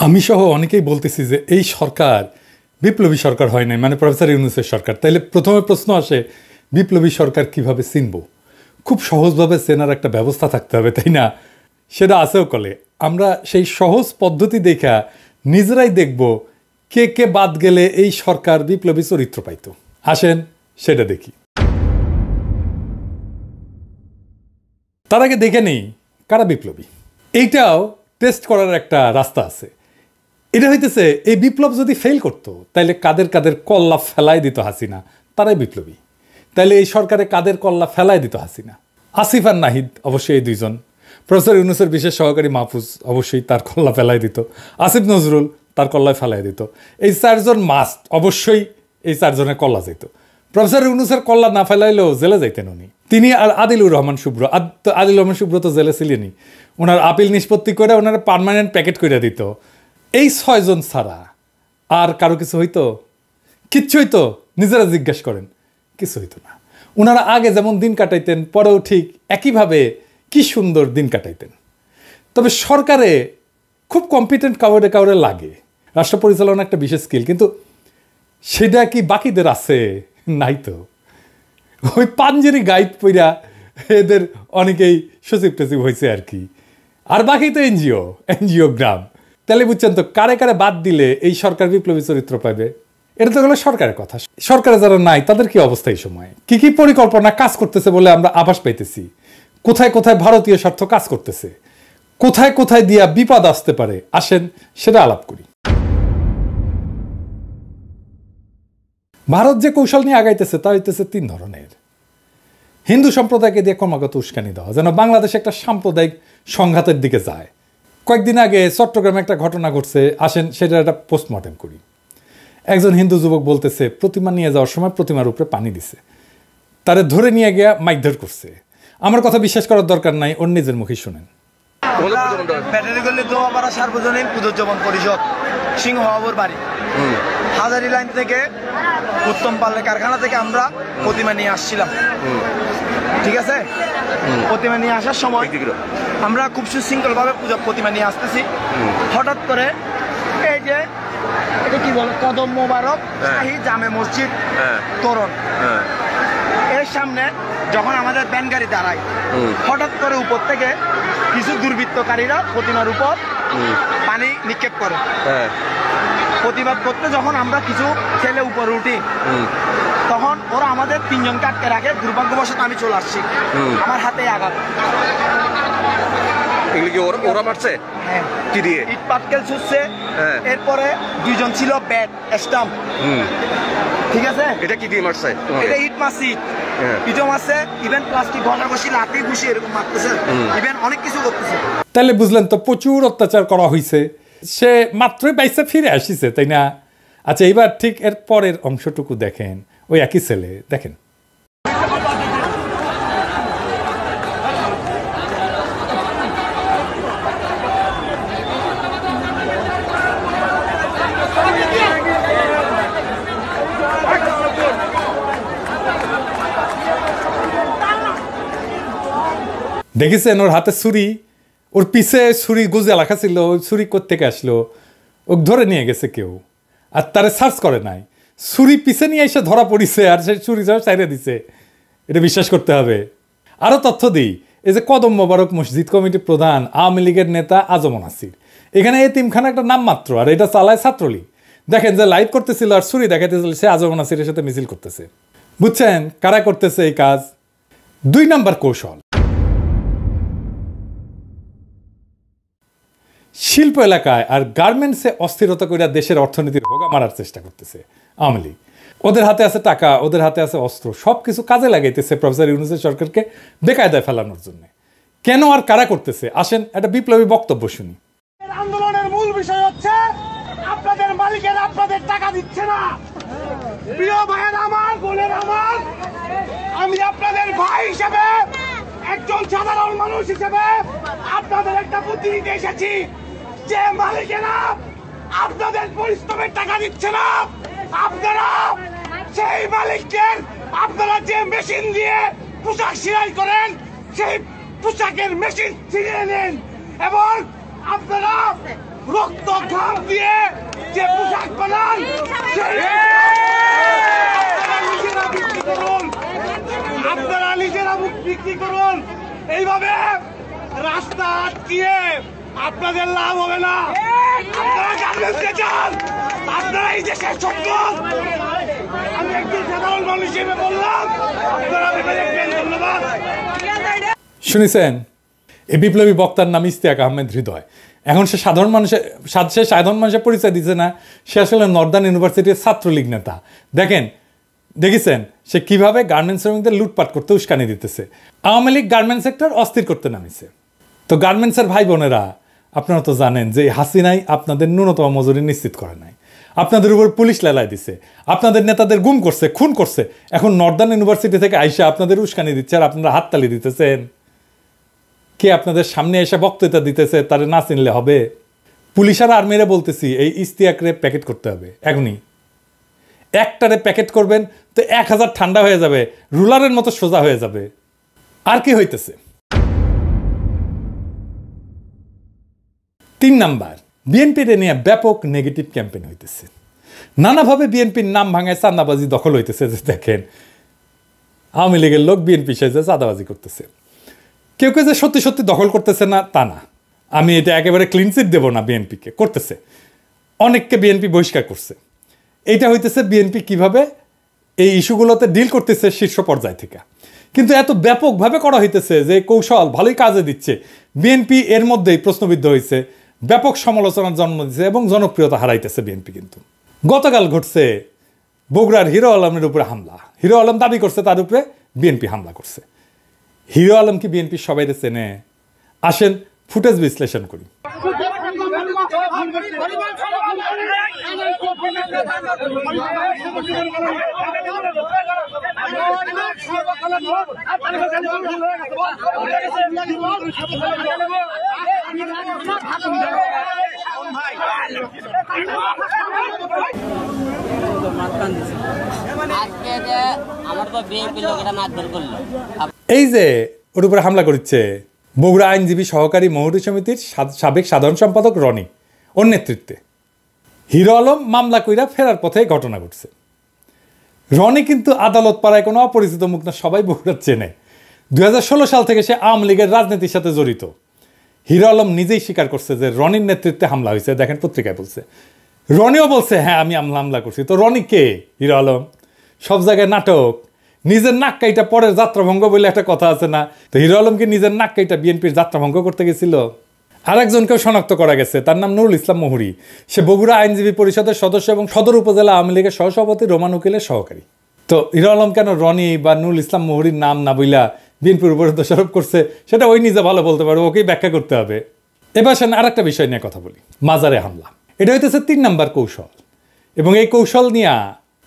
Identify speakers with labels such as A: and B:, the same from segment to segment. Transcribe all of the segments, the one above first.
A: আমি সহ অনেকেই বলতেছি যে এই সরকার বিপ্লবী সরকার হয় নাই, মানে প্রফেসর ইউনূসের সরকার। তাইলে প্রথমে প্রশ্ন আসে, বিপ্লবী সরকার কিভাবে চিনব? খুব সহজভাবে চেনার একটা ব্যবস্থা থাকতে হবে, তাই না? সেটা আছেও কলে। আমরা সেই সহজ পদ্ধতি দেখা নিজেরাই দেখব কে কে বাদ গেলে এই সরকার বিপ্লবী চরিত্র পাইত। আসেন সেটা দেখি। তার আগে দেখে নেই কারা বিপ্লবী। এইটাও টেস্ট করার একটা রাস্তা আছে। এটা হইতেছে, এই বিপ্লব যদি ফেল করতো তাইলে কাদের কাদের কল্লা ফেলাই দিত হাসিনা, তারাই বিপ্লবী। তাইলে এই সরকারে কাদের কল্লা ফেলাই দিত হাসিনা? আসিফ আর নাহিদ অবশ্যই এই দুইজন। প্রফেসর ইউনূসের বিশেষ সহকারী মাহফুজ অবশ্যই তার কল্লা ফেলাই দিত। আসিফ নজরুল তার কল্লায় ফেলাই দিত। এই চারজন মাস্ট, অবশ্যই এই চারজনের কল্লা যেত। প্রফেসর ইউনূসের কল্লা না ফেলাইলেও জেলে যাইতেন উনি। তিনি আর আদিলুর রহমান শুভ্র, আদিলুর রহমান শুভ্র তো জেলে ছিলেনই। ওনার আপিল নিষ্পত্তি করে ওনারা পার্মানেন্ট প্যাকেট করে দিত। এই ছয়জন ছাড়া আর কারো কিছু হইতো? কিচ্ছু হইতো? নিজেরা জিজ্ঞেস করেন, কিছু হইতো না। ওনারা আগে যেমন দিন কাটাইতেন, পরেও ঠিক একইভাবে কি সুন্দর দিন কাটাইতেন। তবে সরকারে খুব কম্পিটেন্ট কাউরে লাগে। রাষ্ট্র পরিচালনা একটা বিশেষ স্কিল, কিন্তু সেটা কি বাকিদের আছে? নাই তো। ওই পাঞ্জেরি গাইড পইরা এদের অনেকেই সচিব টচিব হয়েছে আর কি। আর বাকি তো এনজিও গ্রাম। তাহলে বুঝছেন তো, কারে কারে বাদ দিলে এই সরকার বিপ্লবী চরিত্র পাবে? এটা তো গেলো সরকারের কথা। সরকারে যারা নাই তাদের কি অবস্থা এই সময়? কি কি পরিকল্পনা কাজ করতেছে বলে আমরা আভাস পাইতেছি? কোথায় কোথায় ভারতীয় স্বার্থ কাজ করতেছে? কোথায় কোথায় দিয়া বিপদ আসতে পারে? আসেন সেটা আলাপ করি। ভারত যে কৌশল নিয়ে আগাইতেছে তা হইতেছে তিন ধরনের। হিন্দু সম্প্রদায়কে দিয়ে ক্রমাগত উস্কানি দেওয়া, যেন বাংলাদেশ একটা সাম্প্রদায়িক সংঘাতের দিকে যায়। কয়েকদিন আগে চট্টগ্রামে একটা ঘটনা ঘটছে, আসেন সেটা একটা পোস্টমর্টেম করি। একজন হিন্দু যুবক বলতেছে প্রতিমা নিয়ে যাওয়ার সময় প্রতিমার উপরে পানি দিছে, তারে ধরে নিয়ে গিয়া মারধর করছে। আমার কথা বিশ্বাস করার দরকার নাই, ওর নিজের মুখে শুনেন।
B: সার্বজনীন পুজোজ্জীবন পরিষদ সিংহবাবুর বাড়ি হাজারি লাইন থেকে উত্তম পাল্লে কারখানা থেকে আমরা প্রতিমা নিয়ে আসছিলাম। ঠিক আছে, প্রতিমা নিয়ে আসার সময় আমরা খুব সুশৃঙ্খল ভাবে প্রতিমা নিয়ে আসতেছি। হঠাৎ করে এই যে এটা কি বলে, কদম মোবারক শাহী জামে মসজিদ তোরণ, এর সামনে যখন আমাদের ভ্যান গাড়ি দাঁড়ায়, হঠাৎ করে উপর থেকে কিছু দুর্বৃত্তকারীরা প্রতিমার উপর পানি নিক্ষেপ করে। প্রতিবাদ করতে যখন আমরা কিছু ছেলে উপরে উঠি, তখন ওরা আমাদের তিনজনকে আটকে রাখে। দুর্ভাগ্যবশত আমি চলে আসছি, আমার হাতে আঘাত।
C: ওরা মারছে?
B: হ্যাঁ, কি দিয়ে? ইট পাটকেল ছুটছে। এরপরে দুইজন ছিল ব্যাট স্টাম্প। ঠিক আছে,
C: এটা কি দিয়ে মারছে?
B: এটা ইট মারছি, ইটও মারছে, ইভেন প্লাস্টিক ঘষা ঘষি লাঠি ঘুষি এরকম মারতেছে, ইভেন অনেক কিছু করতেছে।
A: তাহলে বুঝলেন তো, প্রচুর অত্যাচার করা হয়েছে। সে মাত্রই বাইসে ফিরে আসিছে, তাই না? আচ্ছা, এইবার ঠিক এর পরের অংশটুকু দেখেন। ওই একই ছেলে, দেখেন। দেখেছেন ওর হাতে ছুরি, ওর পিছে ছুরি গুজে লেখা ছিল। ওই ছুরি কোত্থেকে আসলো? ও ধরে নিয়ে গেছে কেউ, আর তারে সার্চ করে নাই। ছুরি পিছে নিয়ে এসে ধরা পড়িছে, আর সেই ছুরি সব চাইরে দিছে। এটা বিশ্বাস করতে হবে। আরও তথ্য দিই, এই যে কদম মোবারক মসজিদ কমিটির প্রধান আওয়ামী লীগের নেতা আজম নাসির, এখানে এতিমখানা একটা নাম মাত্র, আর এটা চালায় ছাত্রলীগ। দেখেন যে লাইভ করতেছিল আর ছুরি দেখাইতেছিল, সে আজম নাসিরের সাথে মিছিল করতেছে। বুঝছেন কারা করতেছে এই কাজ? 2 নম্বর কৌশল, শিল্প এলাকায় আর গার্মেন্টসে অস্থিরতা করে দেশের অর্থনীতির হোগা মারার চেষ্টা করতেছে আওয়ামী লীগ। ওদের হাতে আছে টাকা, ওদের হাতে আছে অস্ত্র, সব কিছু কাজে লাগাইতেছে প্রফেসর ইউনূসের সরকারকে বেকায়দায় ফেলানোর জন্য। কেন আর কারা করতেছে? আসেন একটা বিপ্লবী বক্তব্য শুনি।
D: আন্দোলনের মূল বিষয় হচ্ছে আপনাদের মালিকেরা আপনাদের টাকা দিচ্ছে না। প্রিয় ভাইয়ের আমার, বোনের আমার, আমি আপনাদের ভাই হিসেবে, একজন সাধারণ মানুষ হিসেবে আপনাদের একটা বুদ্ধি দিতে এসেছি যে মালিকেরা আপনাদের পরিশ্রমের টাকা দিচ্ছে না, আপনারা সেই মালিকদের, আপনারা যে মেশিন দিয়ে পোশাক সেলাই করেন সেই পোশাকের মেশিন ছিনিয়ে নেন এবং আপনারা রক্ত ঘাম দিয়ে যে পোশাক বানান সেই নিজেরা বিক্রি করুন, আপনারা নিজেরা বিক্রি করুন। এইভাবে রাস্তা আটকিয়ে আপনাদের লাভ হবে না। আপনারা গার্মেন্টসে যান, আপনারা এই দেশের সম্পদ। আমি একজন সাধারণ মানুষ হিসেবে বললাম, আপনারা ভেবে দেখবেন। ধন্যবাদ।
A: শুনেছেন, এই বিপ্লবী বক্তার নাম ইশতিয়াক আহমেদ হৃদয়। এখন সে সাধারণ মানুষের পরিচয় দিচ্ছে না, সে আসলে নর্দার্ন ইউনিভার্সিটির ছাত্রলীগ নেতা। দেখেছেন সে কিভাবে গার্মেন্টস শ্রমিকদের লুটপাট করতে উস্কানি দিতেছে। আওয়ামী লীগ গার্মেন্টস সেক্টর অস্থির করতে নামিছে। তো গার্মেন্টসের ভাই বোনেরা, আপনারা তো জানেন যে হাসিনাই আপনাদের ন্যূনতম মজুরি নিশ্চিত করে নাই, আপনাদের উপর পুলিশ লেলাই দিছে, আপনাদের নেতাদের গুম করছে, খুন করছে। এখন নর্দার্ন ইউনিভার্সিটি থেকে আইসা আপনাদের উস্কানি দিচ্ছে আর আপনারা হাততালি দিতেছেন। কে আপনাদের সামনে এসে বক্তৃতা দিতেছে তারে না চিনলে হবে? পুলিশ আর আর্মিরা বলতেছি এই ইশতিয়াকরে প্যাকেট করতে হবে এখনই। একটারে প্যাকেট করবেন তো 1000 ঠান্ডা হয়ে যাবে, রুলারের মতো সোজা হয়ে যাবে। আর কি হইতেছে? 3 নাম্বার, বিএনপির নিয়ে ব্যাপক নেগেটিভ ক্যাম্পেইন হইতেছে। নানাভাবে বিএনপির নাম ভাঙায় চাঁদাবাজি দখল হইতেছে। যে দেখেন আওয়ামী লীগের লোক বিএনপি সাথে চাঁদাবাজি করতেছে। কেউ কেউ যে সত্যি সত্যি দখল করতেছে না তা না, আমি এটা একেবারে ক্লিনচিট দেবো না। বিএনপিকে করতেছে, অনেককে বিএনপি বহিষ্কার করছে। এইটা হইতেছে বিএনপি কিভাবে এই ইস্যুগুলোতে ডিল করতেছে শীর্ষ পর্যায় থেকে। কিন্তু এত ব্যাপকভাবে করা হইতেছে যে কৌশল ভালোই কাজে দিচ্ছে। বিএনপি এর মধ্যেই প্রশ্নবিদ্ধ হয়েছে, ব্যাপক সমালোচনার জন্ম দিচ্ছে এবং জনপ্রিয়তা হারাইতেছে বিএনপি। কিন্তু গতকাল ঘটছে বগুড়ার হিরো আলমের উপরে হামলা। হিরো আলম দাবি করছে তার উপরে বিএনপি হামলা করছে। হিরো আলম কি বিএনপির সবাই চেনে? আসেন ফুটেজ বিশ্লেষণ করি। এই যে ওর উপরে হামলা করছে বগুড়া আইনজীবী সহকারী মহড়ি সমিতির সাবেক সাধারণ সম্পাদক রনি ওর নেতৃত্বে। হিরো আলম মামলা কইরা ফেরার পথে ঘটনা ঘটছে। রনি কিন্তু আদালত পাড়ায় কোনো অপরিচিত মুখ না, সবাই বগুড়া চেনে। 2016 সাল থেকে সে আওয়ামী লীগের রাজনীতির সাথে জড়িত। হিরো আলম নিজেই স্বীকার করছে যে রনির নেতৃত্বে হামলা হয়েছে। দেখেন পত্রিকায় বলছে, রনিও বলছে হ্যাঁ আমি হামলা করছি। তো রনি কে? হিরো আলম সব জায়গায় নাটক, নিজের নাক কাইটা পরের যাত্রাভঙ্গ বলে একটা কথা আছে না? তো হিরো আলম কি নিজের নাক কাইটা বিএনপির যাত্রাভঙ্গ করতে গেছিল? আরেকজনকেও শনাক্ত করা গেছে, তার নাম নুরুল ইসলাম মুহুরী। সে বগুড়া আইনজীবী পরিষদের সদস্য এবং সদর উপজেলা আওয়ামী লীগের সহসভাপতি রোমান উকিলের সহকারী। তো হিরো আলম কেন রনি বা নুরুল ইসলাম মুহুরীর নাম না বইলা বিএনপির উপরে দোষারোপ করছে সেটা ওই নিজে ভালো বলতে পারবে, ওকেই ব্যাখ্যা করতে হবে। এবার সেন আর একটা বিষয় নিয়ে কথা বলি, মাজারে হামলা। এটা হইতেছে 3 নাম্বার কৌশল, এবং এই কৌশল নিয়ে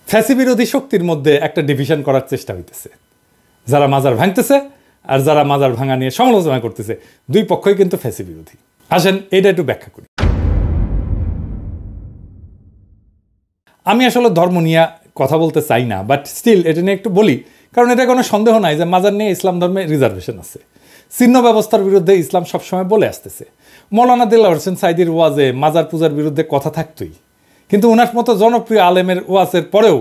A: ফ্যাসি বিরোধী শক্তির মধ্যে একটা ডিভিশন করার চেষ্টা হইতেছে। যারা মাজার ভাঙতেছে আর যারা মাজার ভাঙা নিয়ে সমালোচনা করতেছে, দুই পক্ষই কিন্তু ফ্যাসি বিরোধী। আসেন এটা একটু ব্যাখ্যা করি। আমি আসলে ধর্ম নিয়ে কথা বলতে চাই না, বাট স্টিল এটা নিয়ে একটু বলি, কারণ এটা কোনো সন্দেহ নাই যে মাজার নিয়ে ইসলাম ধর্মে রিজার্ভেশন আছে। চিহ্ন ব্যবস্থার বিরুদ্ধে ইসলাম সবসময় বলে আসতেছে। মৌলানা দেলাওয়ার হোসেন সাইদির ওয়াজে মাজার পূজার বিরুদ্ধে কথা থাকতোই, কিন্তু ওনার মতো জনপ্রিয় আলেমের ওয়াজের পরেও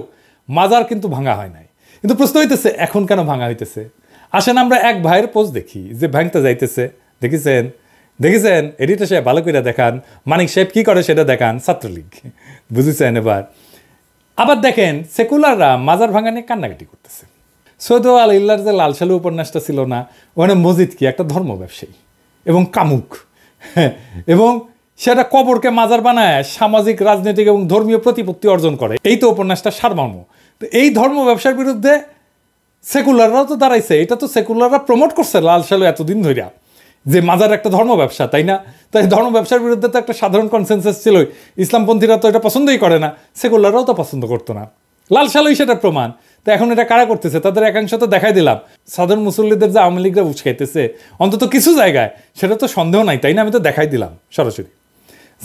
A: মাজার কিন্তু ভাঙা হয় নাই। কিন্তু প্রশ্ন হইতেছে এখন কেন ভাঙা হইতেছে? আসেন আমরা এক ভাইয়ের পোস্ট দেখি যে ভাঙতে যাইতেছে। দেখেছেন এডিটর সাহেব ভালো করে দেখান, মানিক সাহেব কি করে সেটা দেখান, ছাত্রলীগ বুঝেছেন। এবার আবার দেখেন সেকুলাররা মাজার ভাঙা নিয়ে কান্নাকাটি করতেছে। সৈয়দ আলিল্লার যে লালসালু উপন্যাসটা ছিল না, ওখানে মসজিদ কি একটা ধর্ম ব্যবসায়ী এবং কামুক, এবং সেটা কবরকে মাজার বানায় সামাজিক, রাজনৈতিক এবং ধর্মীয় প্রতিপত্তি অর্জন করে। এই তো উপন্যাসটা সারমর্ম। তো এই ধর্ম ব্যবসার বিরুদ্ধে সেকুলাররাও তো দাঁড়াইছে। এটা তো সেকুলাররা প্রমোট করছে লালসালু এতদিন ধরিয়া, যে মাজার একটা ধর্ম ব্যবসা, তাই না? তাই ধর্ম ব্যবসার বিরুদ্ধে তো একটা সাধারণ কনসেনসাস ছিল। ইসলামপন্থীরা তো এটা পছন্দই করে না, সেকুলাররাও তো পছন্দ করতো না। লালসালুই সেটা প্রমাণ। তো এখন এটা কারা করতেছে? তাদের একাংশ তো দেখাই দিলাম। সাধারণ মুসল্লিদের যে আওয়ামী লীগরা উস্কাইতেছে অন্তত কিছু জায়গায়, সেটা তো সন্দেহ নাই, তাই না? আমি তো দেখাই দিলাম সরাসরি।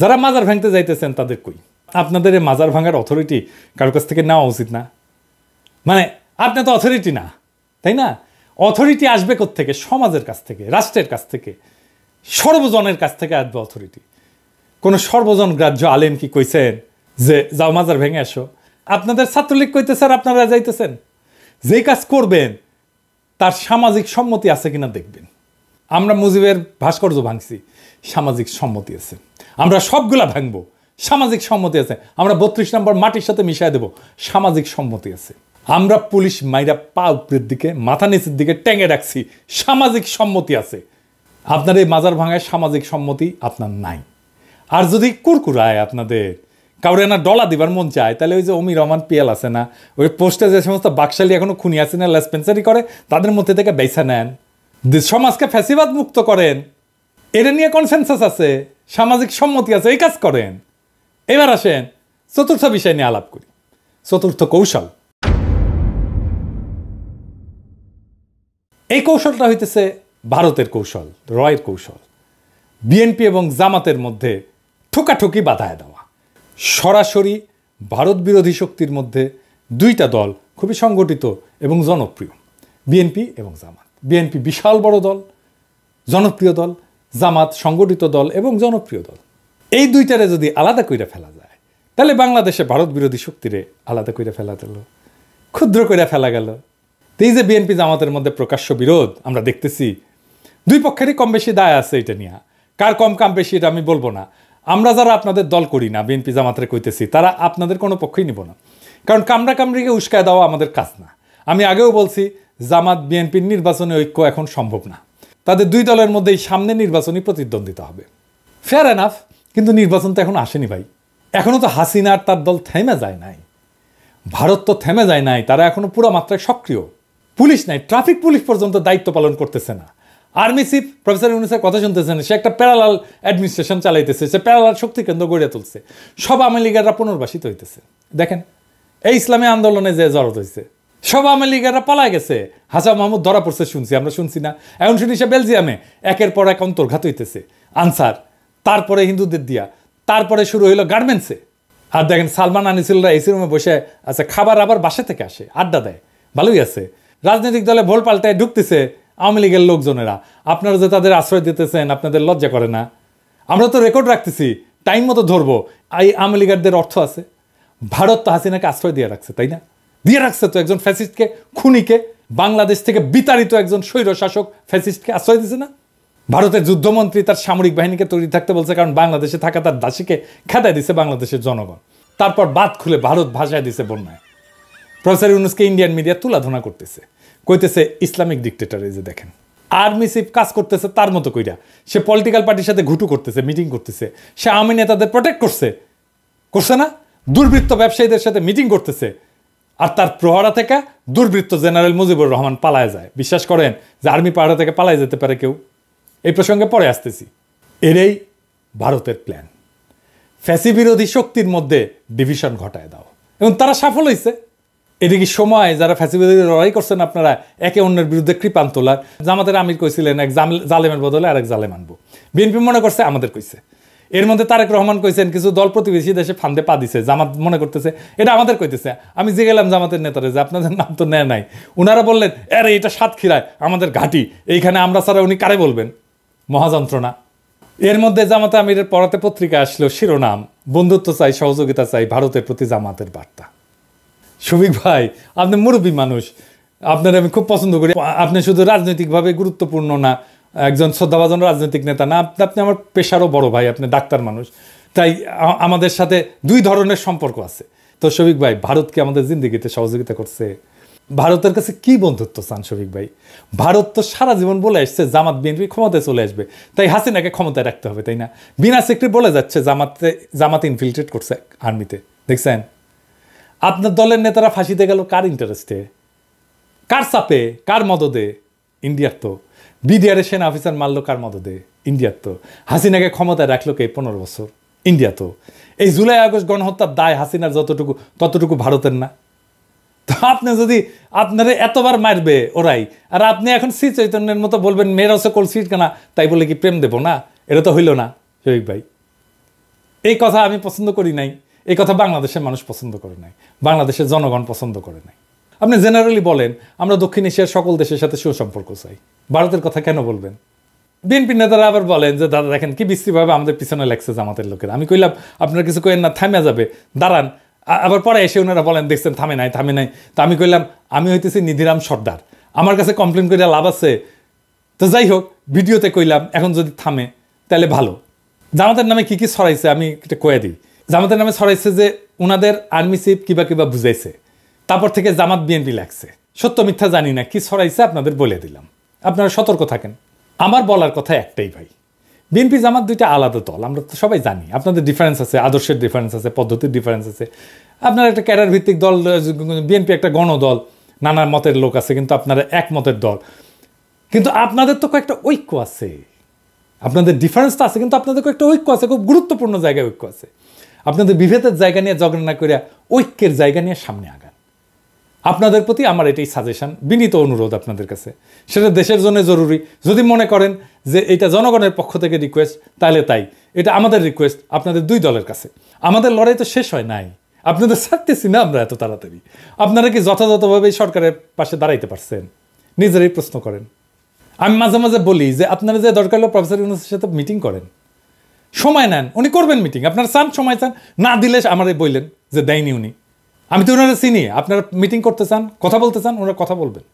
A: যারা মাজার ভাঙতে যাইতেছেন তাদের কই? আপনাদের এই মাজার ভাঙার অথরিটি কারোর কাছ থেকে নেওয়া উচিত না? মানে আপনি তো অথরিটি না, তাই না? অথরিটি আসবে কোত্থেকে? সমাজের কাছ থেকে, রাষ্ট্রের কাছ থেকে, সর্বজনের কাছ থেকে আসবে অথরিটি। কোনো সর্বজন গ্রাহ্য আলেম কি কইছেন যে যাও মাজার ভেঙে আসো? আপনাদের ছাত্রলীগ কইতেছে আর আপনারা যাইতেছেন। যেই কাজ করবেন তার সামাজিক সম্মতি আছে কিনা দেখবেন। আমরা মুজিবের ভাস্কর্য ভাঙছি, সামাজিক সম্মতি আছে। আমরা সবগুলা ভাঙবো, সামাজিক সম্মতি আছে। আমরা 32 নম্বর মাটির সাথে মিশাই দেব, সামাজিক সম্মতি আছে। আমরা পুলিশ মাইরা পা উপরের দিকে মাথা নিচের দিকে টেঙে রাখছি, সামাজিক সম্মতি আছে। আপনার এই মাজার ভাঙায় সামাজিক সম্মতি আপনার নাই। আর যদি কুরকুরায় আপনাদের কাউরে না ডলা দিবার মন চায়, তাহলে ওই যে অমি রহমান পিয়াল আছে না, ওই পোস্টে যে সমস্ত বাকশালী এখনো খুনি আছে না, লেসপেন্সারি করে, তাদের মধ্যে থেকে বেছে নেন, সমাজকে ফ্যাসিবাদ মুক্ত করেন। এটা নিয়ে কনসেনসাস আছে, সামাজিক সম্মতি আছে, এই কাজ করেন। এবার আসেন চতুর্থ বিষয় নিয়ে আলাপ করি, চতুর্থ কৌশল। এই কৌশলটা হইতেছে ভারতের কৌশল, রয়ের কৌশল। বিএনপি এবং জামাতের মধ্যে ঠোকাঠুকি বাধায় দেওয়া। সরাসরি ভারত বিরোধী শক্তির মধ্যে দুইটা দল খুবই সংগঠিত এবং জনপ্রিয়, বিএনপি এবং জামাত। বিএনপি বিশাল বড় দল, জনপ্রিয় দল, জামাত সংগঠিত দল এবং জনপ্রিয় দল। এই দুইটারে যদি আলাদা করে ফেলা যায়, তাহলে বাংলাদেশে ভারত বিরোধী শক্তিরে আলাদা করে ফেলা গেল, ক্ষুদ্র করে ফেলা গেল। এই যে বিএনপি জামাতের মধ্যে প্রকাশ্য বিরোধ আমরা দেখতেছি, দুই পক্ষেরই কম বেশি দায় আছে এটা নিয়ে। কার কম কাম বেশি এটা আমি বলবো না। আমরা যারা আপনাদের দল করি না, বিএনপি জামাতের কইতেছি, তারা আপনাদের কোনো পক্ষই নিব না, কারণ কামড়া কামড়িকে উস্কায় দেওয়া আমাদের কাজ না। আমি আগেও বলছি, জামাত বিএনপির নির্বাচনী ঐক্য এখন সম্ভব না। তাদের দুই দলের মধ্যেই সামনে নির্বাচনী প্রতিদ্বন্দ্বিতা হবে, ফেয়ার এনাফ। কিন্তু নির্বাচন তো এখন আসেনি ভাই, এখনো তো হাসিনা আর তার দল থেমে যায় নাই, ভারত তো থেমে যায় নাই, তারা এখনো পুরো মাত্রায় সক্রিয়। পুলিশ নাই, ট্রাফিক পুলিশ পর্যন্ত দায়িত্ব পালন করতেছে না। আর্মি চিফ প্রফেসর ইউনূসের কথা শুনতেছেন, সে একটা প্যারালাল অ্যাডমিনিস্ট্রেশন চালাইতেছে, সে প্যারালাল শক্তি কেন্দ্র গড়ে তুলছে। সব আওয়ামী লীগাররা পুনর্বাসিত হইতেছে। দেখেন এই ইসলামী আন্দোলনে যে জড়ত হয়েছে, সব আওয়ামী লীগাররা পালায় গেছে। হাসান মাহমুদ ধরা পড়ছে শুনছি, আমরা শুনছি না? এখন শুনি সে বেলজিয়ামে একের পর এক অন্তর্ঘাত হইতেছে, আনসার, তারপরে হিন্দুদের দিয়া, তারপরে শুরু হইলো গার্মেন্টসে। আর দেখেন সালমান আনিসুলরা এসি রুমে বসে আছে, খাবার আবার বাসা থেকে আসে, আড্ডা দেয়, ভালোই আছে। রাজনৈতিক দলে ভোল পাল্টায় ঢুকতেছে আওয়ামী লীগের লোকজনেরা। আপনারা যে তাদের আশ্রয় দিতেছেন, আপনাদের লজ্জা করে না? আমরা তো রেকর্ড রাখতেছি, টাইম মতো ধরবো। এই আওয়ামী লীগারদের অর্থ আছে। ভারত তো হাসিনাকে আশ্রয় দিয়ে রাখছে, তাই না? দিয়ে রাখছে তো, একজন ফ্যাসিস্টকে, খুনিকে, বাংলাদেশ থেকে বিতাড়িত একজন স্বৈর শাসক ফ্যাসিস্টকে আশ্রয় দিছে না? ভারতের যুদ্ধমন্ত্রী তার সামরিক বাহিনীকে তৈরি থাকতে বলছে, কারণ বাংলাদেশে থাকা তার দাসীকে খেদায় দিছে বাংলাদেশের জনগণ। তারপর বাদ খুলে ভারত ভাষায় দিছে বন্যায়। প্রফেসর ইউনূসকে ইন্ডিয়ান মিডিয়া তুলাধনা করতেছে, কইতেছে ইসলামিক ডিক্টেটর। এই যে দেখেন, আর্মি চিফ কাজ করতেছে তার মতো কইরা, সে পলিটিক্যাল পার্টির সাথে ঘুটু করতেছে, মিটিং করতেছে, সে আওয়ামী নেতাদের প্রোটেক্ট করছে না? দুর্বৃত্ত ব্যবসায়ীদের সাথে মিটিং করতেছে, আর তার প্রহরা থেকে দুর্বৃত্ত জেনারেল মুজিবুর রহমান পালায় যায়। বিশ্বাস করেন যে আর্মি পাহাড়া থেকে পালায় যেতে পারে কেউ? এই প্রসঙ্গে পরে আসতেছি। এরই ভারতের প্ল্যান, ফ্যাসি বিরোধী শক্তির মধ্যে ডিভিশন ঘটায় দাও, এবং তারা সফল হয়েছে। এদিকে সময় যারা ফ্যাসিবাদী লড়াই করছেন আপনারা একে অন্যের বিরুদ্ধে কৃপান তোলার। জামাতের আমির কইছিলেন এক জালেমের বদলে আরেক জালেম আনবো, বিএনপি মনে করছে আমাদের কইছে। এর মধ্যে তারেক রহমান কইছেন কিছু দল প্রতিবেশী দেশে ফান্দে পা দিছে, জামাত মনে করতেছে এটা আমাদের কইতেছে। আমি যে গেলাম জামাতের নেতারে যে আপনাদের নাম তো নেয় নাই, ওনারা বললেন আরে এটা সাতক্ষীরায় আমাদের ঘাঁটি, এইখানে আমরা ছাড়া উনি কারে বলবেন, মহাযন্ত্রণা। এর মধ্যে জামাতে আমিরের পড়াতে পত্রিকা আসলো, শিরোনাম বন্ধুত্ব চাই, সহযোগিতা চাই, ভারতের প্রতি জামাতের বার্তা। শফিক ভাই, আপনি মুরব্বী মানুষ, আপনার আমি খুব পছন্দ করি। আপনি শুধু রাজনৈতিকভাবে গুরুত্বপূর্ণ না, একজন শ্রদ্ধাভাজন রাজনৈতিক নেতা না, আপনি আমার পেশারও বড় ভাই, আপনি ডাক্তার মানুষ, তাই আমাদের সাথে দুই ধরনের সম্পর্ক আছে। তো শফিক ভাই, ভারত কি আমাদের জিন্দগিতে সহযোগিতা করছে? ভারতের কাছে কি বন্ধুত্ব চান শফিক ভাই? ভারত তো সারা জীবন বলে আসছে জামাত বিএনপি ক্ষমতায় চলে আসবে, তাই হাসিনাকে ক্ষমতায় রাখতে হবে, তাই না? বিনা সেক্রেটারি বলে যাচ্ছে জামাত ইনফিল্ট্রেট করছে আর্মিতে। দেখছেন আপনার দলের নেতারা ফাঁসিতে গেল কার ইন্টারেস্টে, কার চাপে, কার মদদে? ইন্ডিয়ার তো। বিডিআরের সেনা অফিসার মারলো কার মদদে? ইন্ডিয়ার তো। হাসিনাকে ক্ষমতায় রাখলো কে 15 বছর? ইন্ডিয়া তো। এই জুলাই আগস্ট গণহত্যার দায় হাসিনার যতটুকু ততটুকু ভারতের না? তো আপনি যদি আপনারে এতবার মারবে ওরাই, আর আপনি এখন শ্রী চৈতন্যের মতো বলবেন মেয়ের হচ্ছে কলসিট কেনা, তাই বলে কি প্রেম দেবো না? এটা তো হইল না শফিক ভাই। এই কথা আমি পছন্দ করি নাই, এই কথা বাংলাদেশের মানুষ পছন্দ করে নাই, বাংলাদেশের জনগণ পছন্দ করে নাই। আপনি জেনারেলি বলেন আমরা দক্ষিণ এশিয়ার সকল দেশের সাথে সুসম্পর্ক চাই, ভারতের কথা কেন বলবেন? বিএনপি নেতারা আবার বলেন যে দাদা দেখেন কি বিশ্রীভাবে আমাদের পিছনে লাগছে জামাতের লোকেরা। আমি কইলাম আপনারা কিছু কইেন না, থামে যাবে, দাঁড়ান। আবার পরে এসে ওনারা বলেন দেখছেন থামে নাই। তো আমি কইলাম আমি হইতেছি নিধিরাম সর্দার, আমার কাছে কমপ্লেন করে লাভ আছে? তো যাই হোক, ভিডিওতে কইলাম এখন যদি থামে তাহলে ভালো। জামাতের নামে কি ছড়াইছে আমি এটা কয়ে দিই। জামাতের নামে ছড়াইছে যে ওনাদের আর্মি চিফ কিবা বুঝাইছে, তারপর থেকে জামাত বিএনপি লাগছে। সত্য মিথ্যা জানি না, কি ছড়াইছে আপনাদের বলে দিলাম, আপনারা সতর্ক থাকেন। আমার বলার কথা একটাই ভাই, বিএনপি জামাত দুইটা আলাদা দল, আমরা তো সবাই জানি। আপনাদের ডিফারেন্স আছে, আদর্শের ডিফারেন্স আছে, পদ্ধতির ডিফারেন্স আছে। আপনারা একটা ক্যাডার ভিত্তিক দল, বিএনপি একটা গণদল, নানা মতের লোক আছে, কিন্তু আপনারা এক মতের দল। কিন্তু আপনাদের তো কয়েকটা ঐক্য আছে, আপনাদের ডিফারেন্স তো আছে, কিন্তু আপনাদের কয়েকটা ঐক্য আছে, খুব গুরুত্বপূর্ণ জায়গায় ঐক্য আছে। আপনাদের বিভেদের জায়গা নিয়ে ঝগড়া না করে ঐক্যের জায়গা নিয়ে সামনে আগান। আপনাদের প্রতি আমার এটাই সাজেশন, বিনীত অনুরোধ আপনাদের কাছে। সেটা দেশের জন্য জরুরি। যদি মনে করেন যে এটা জনগণের পক্ষ থেকে রিকোয়েস্ট, তাহলে তাই। এটা আমাদের রিকোয়েস্ট আপনাদের দুই দলের কাছে। আমাদের লড়াই তো শেষ হয় নাই, আপনাদের ছাড়তেছি না আমরা এত তাড়াতাড়ি। আপনারা কি যথাযথভাবে সরকারের পাশে দাঁড়াইতে পারছেন? নিজেরাই প্রশ্ন করেন। আমি মাঝে মাঝে বলি যে আপনারা যে দরকার হলো প্রফেসর ইউনূসের সাথে মিটিং করেন, সময় নেন, উনি করবেন মিটিং। আপনারা চান, সময় চান, না দিলে আমারে বললেন যে দেয়নি উনি। আমি তো ওনারা চিনি। আপনারা মিটিং করতে চান, কথা বলতে চান, ওনারা কথা বলবেন।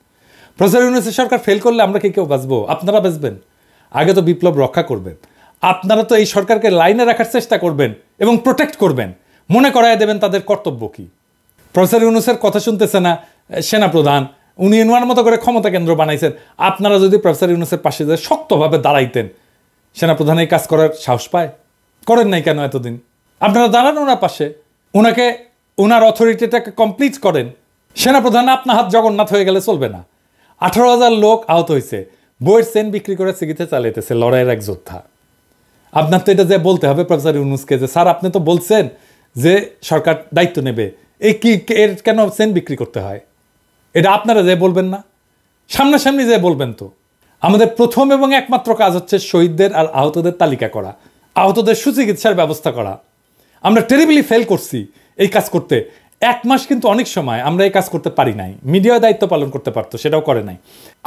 A: প্রফেসর ইউনূসের সরকার ফেল করলে আমরা কি কেউ বাঁচবো? আপনারা বাঁচবেন। আগে তো বিপ্লব রক্ষা করবেন। আপনারা তো এই সরকারকে লাইনে রাখার চেষ্টা করবেন এবং প্রোটেক্ট করবেন, মনে করায় দেবেন তাদের কর্তব্য কি। প্রফেসর ইউনূসের কথা শুনতেছে না সেনাপ্রধান, উনি ওনার মতো করে ক্ষমতা কেন্দ্র বানাইছেন। আপনারা যদি প্রফেসর ইউনূসের পাশে যে শক্তভাবে দাঁড়াইতেন, সেনাপ্রধান এই কাজ করার সাহস পায়? করেন নাই কেন এতদিন? আপনারা দাঁড়ান ওনার পাশে, ওনাকে, ওনার অথরিটিটাকে কমপ্লিট করেন। সেনাপ্রধান আপনার হাত জগন্নাথ হয়ে গেলে চলবে না। 18,000 লোক আহত হয়েছে, বইয়ের চেন বিক্রি করে চিকিৎসা চালাইতেছে লড়াইয়ের এক যোদ্ধা। আপনার তো এটা যে বলতে হবে প্রফেসর ইউনূসকে যে স্যার আপনি তো বলছেন যে সরকার দায়িত্ব নেবে, এই কি এর কেন চেন বিক্রি করতে হয়? এটা আপনারা যে বলবেন না, সামনাসামনি যে বলবেন। তো আমাদের প্রথম এবং একমাত্র কাজ হচ্ছে শহীদদের আর আহতদের তালিকা করা, আহতদের সুচিকিৎসার ব্যবস্থা করা। আমরা টেরিবলি ফেল করছি এই কাজ করতে। 1 মাস কিন্তু অনেক সময় আমরা এই কাজ করতে পারি নাই। মিডিয়া দায়িত্ব পালন করতে পারতো, সেটাও করে নাই।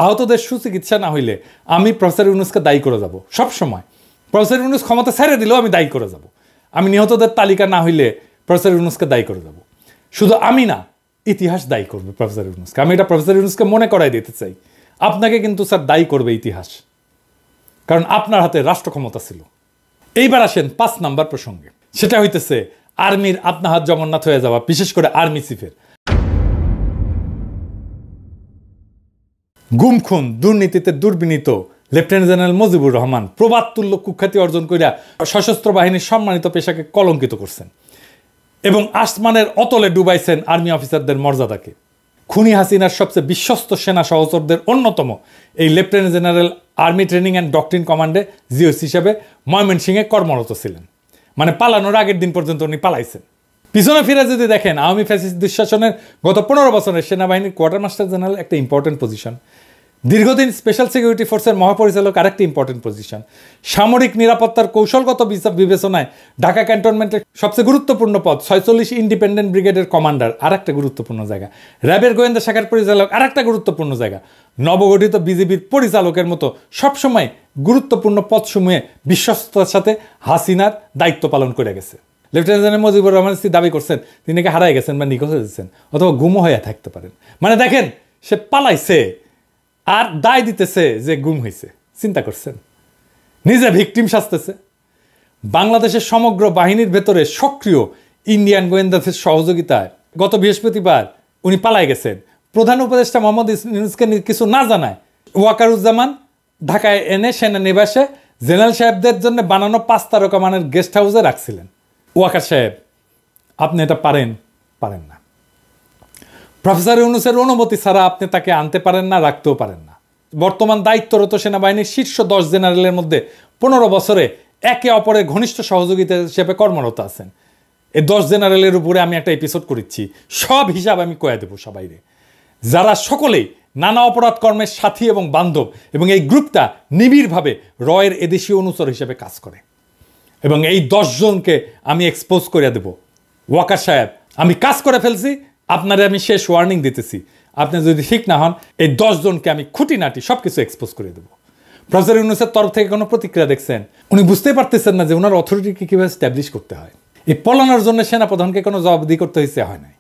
A: আহতদের সুচিকিৎসা না হইলে আমি প্রফেসর ইউনূসকে দায়ী করে যাব সব সময়। প্রফেসর ইউনূস ক্ষমতা ছেড়ে দিলেও আমি দায়ী করে যাব। আমি নিহতদের তালিকা না হইলে প্রফেসর ইউনূসকে দায়ী করে যাব। শুধু আমি না, ইতিহাস দায়ী করবে প্রফেসর ইউনূসকে। আমি এটা প্রফেসর ইউনূসকে মনে করাই দিতে চাই। আপনাকে কিন্তু স্যার দায়ী করবে ইতিহাস, কারণ আপনার হাতে রাষ্ট্র ক্ষমতা ছিল। এইবার আসেন 5 নাম্বার প্রসঙ্গে, সেটা হইতেছে আর্মির আপনার হাত জগন্নাথ হয়ে যাওয়া, বিশেষ করে আর্মি চিফের। গুম খুন দুর্নীতিতে দুর্বিনীত লেফটেন্যান্ট জেনারেল মুজিবুর রহমান প্রবাদ তুল্য কুখ্যাতি অর্জন করিয়া সশস্ত্র বাহিনীর সম্মানিত পেশাকে কলঙ্কিত করছেন এবং আসমানের অতলে ডুবাইছেন আর্মি অফিসারদের মর্যাদাকে। খুনি হাসিনার সবচেয়ে বিশ্বস্ত সেনা সহচরদের অন্যতম এই lieutenant general army training and doctrine কমান্ডে জিওসি হিসেবে ময়মনসিংহে কর্মরত ছিলেন। মানে পালানোর আগের দিন পর্যন্ত উনি পালাইছেন। পিছনে ফিরে যদি দেখেন, আওয়ামী ফ্যাসিস্ট দুঃশাসনের গত 15 বছরের সেনাবাহিনীর কোয়ার্টার মাস্টার জেনারেল একটা ইম্পর্টেন্ট পজিশন, দীর্ঘদিন স্পেশাল সিকিউরিটি ফোর্সের মহাপরিচালক আরেকটি ইম্পর্টেন্ট পজিশন, সামরিক নিরাপত্তার কৌশলগত বিবেচনায় ঢাকা ক্যান্টনমেন্টের সবচেয়ে গুরুত্বপূর্ণ পদ 46 ইন্ডিপেন্ডেন্ট ব্রিগেডের কমান্ডার আরেকটা গুরুত্বপূর্ণ জায়গা, র্যাবের গোয়েন্দা শাখার পরিচালক আরেকটা গুরুত্বপূর্ণ জায়গা, নবগঠিত বিজিবির পরিচালকের মতো সবসময় গুরুত্বপূর্ণ পদসমূহে বিশ্বস্ততার সাথে হাসিনার দায়িত্ব পালন করে গেছে। লেফটেন্যান্ট জেনারেল মুজিবুর রহমান দাবি করছেন তিনি নাকি হারাই গেছেন বা নিখোঁজ হয়েছেন অথবা গুমও হয়ে থাকতে পারেন। মানে দেখেন, সে পালাইছে আর দায় দিতেছে যে গুম হয়েছে। চিন্তা করছেন? নিজে ভিকটিম সাজতেছে। বাংলাদেশের সমগ্র বাহিনীর ভেতরে সক্রিয় ইন্ডিয়ান গোয়েন্দাদের সহযোগিতায় গত বৃহস্পতিবার উনি পালাই গেছেন। প্রধান উপদেষ্টা মোহাম্মদ ইউনূসকে কিছু না জানায় ওয়াকারুজ্জামান ঢাকায় এনে সেনানিবাসে জেনারেল সাহেবদের জন্য বানানো 5 তারকা মানের গেস্ট হাউসে রাখছিলেন। ওয়াকার সাহেব, আপনি এটা পারেন না। প্রফেসর ইউনূসের অনুমতি ছাড়া আপনি তাকে আনতে পারেন না, রাখতেও পারেন না। বর্তমান দায়িত্বরত সেনাবাহিনীর শীর্ষ 10 জেনারেলের মধ্যে 15 বছরে একে অপরের ঘনিষ্ঠ সহযোগিতা হিসেবে কর্মরত আছেন। এই 10 জেনারেলের উপরে আমি একটা এপিসোড করেছি, সব হিসাব আমি কয়ে দেবো সবাইরে, যারা সকলেই নানা অপরাধ কর্মের সাথী এবং বান্ধব, এবং এই গ্রুপটা নিবিড়ভাবে রয়ের এদেশীয় অনুচর হিসেবে কাজ করে। এবং এই 10 জনকে আমি এক্সপোজ করে দেব। ওয়াকার সাহেব, আমি কাজ করে ফেলছি, আপনারে আমি শেষ ওয়ার্নিং দিতেছি, আপনি যদি ঠিক না হন এই 10 জনকে আমি খুঁটিনাটি সব কিছু এক্সপোজ করে দেব। প্রফেসর ইউনূসের তরফ থেকে কোনো প্রতিক্রিয়া দেখছেন? উনি বুঝতেই পারতেছেন না যে ওনার অথরিটিকে কীভাবে স্ট্যাবলিশ করতে হয়। এই পলানোর জন্য সেনাপ্রধানকে কোনো জবাবদিহি করতে হয়েছে হয় নাই।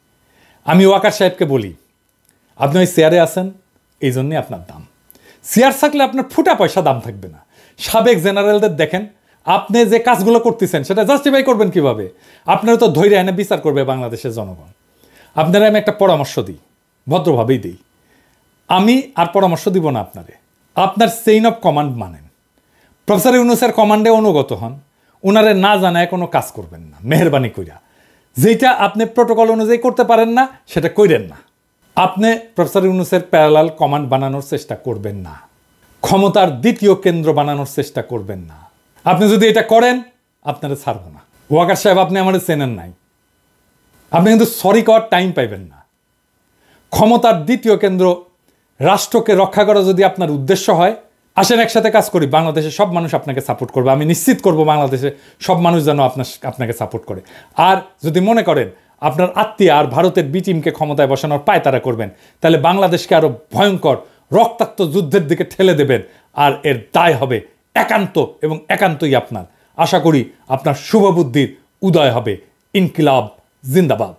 A: আমি ওয়াকার সাহেবকে বলি, আপনি ওই চেয়ারে আছেন, এই জন্যই আপনার দাম। চেয়ার থাকলে আপনার ফুটা পয়সা দাম থাকবে না। সাবেক জেনারেলদের দেখেন, আপনি যে কাজগুলো করতেছেন সেটা জাস্টিফাই করবেন কিভাবে? আপনারা তো ধৈর্য এনে বিচার করবে বাংলাদেশের জনগণ। আপনারা আমি একটা পরামর্শ দিই, ভদ্রভাবেই দিই। আমি আর পরামর্শ দিব না আপনারে, আপনার চেইন অফ কমান্ড মানেন। প্রফেসর ইউনূসের কমান্ডে অনুগত হন, ওনারে না জানায় কোনো কাজ করবেন না, মেহরবানি কইরা। যেটা আপনি প্রোটোকল অনুযায়ী করতে পারেন না সেটা কইরেন না। আপনি প্রফেসর ইউনূসের প্যারালাল কমান্ড বানানোর চেষ্টা করবেন না, ক্ষমতার দ্বিতীয় কেন্দ্র বানানোর চেষ্টা করবেন না। আপনি যদি এটা করেন, আপনারা ছাড়ব না। ওয়াকার সাহেব, আপনি আমাদের চেনেন নাই, আপনি কিন্তু সরি করার টাইম পাইবেন না। ক্ষমতার দ্বিতীয় কেন্দ্র, রাষ্ট্রকে রক্ষা করা যদি আপনার উদ্দেশ্য হয়, আসেন একসাথে কাজ করি। বাংলাদেশের সব মানুষ আপনাকে সাপোর্ট করবে, আমি নিশ্চিত করব বাংলাদেশে সব মানুষ যেন আপনাকে সাপোর্ট করে। আর যদি মনে করেন আপনার আত্মীয় আর ভারতের বি টিমকে ক্ষমতায় বসানোর পায়তারা করবেন, তাহলে বাংলাদেশকে আরো ভয়ঙ্কর রক্তাক্ত যুদ্ধের দিকে ঠেলে দেবেন, আর এর দায় হবে একান্ত এবং একান্তই আপনার। আশা করি আপনার শুভবুদ্ধির উদয় হবে। ইনকিলাব জিন্দাবাদ।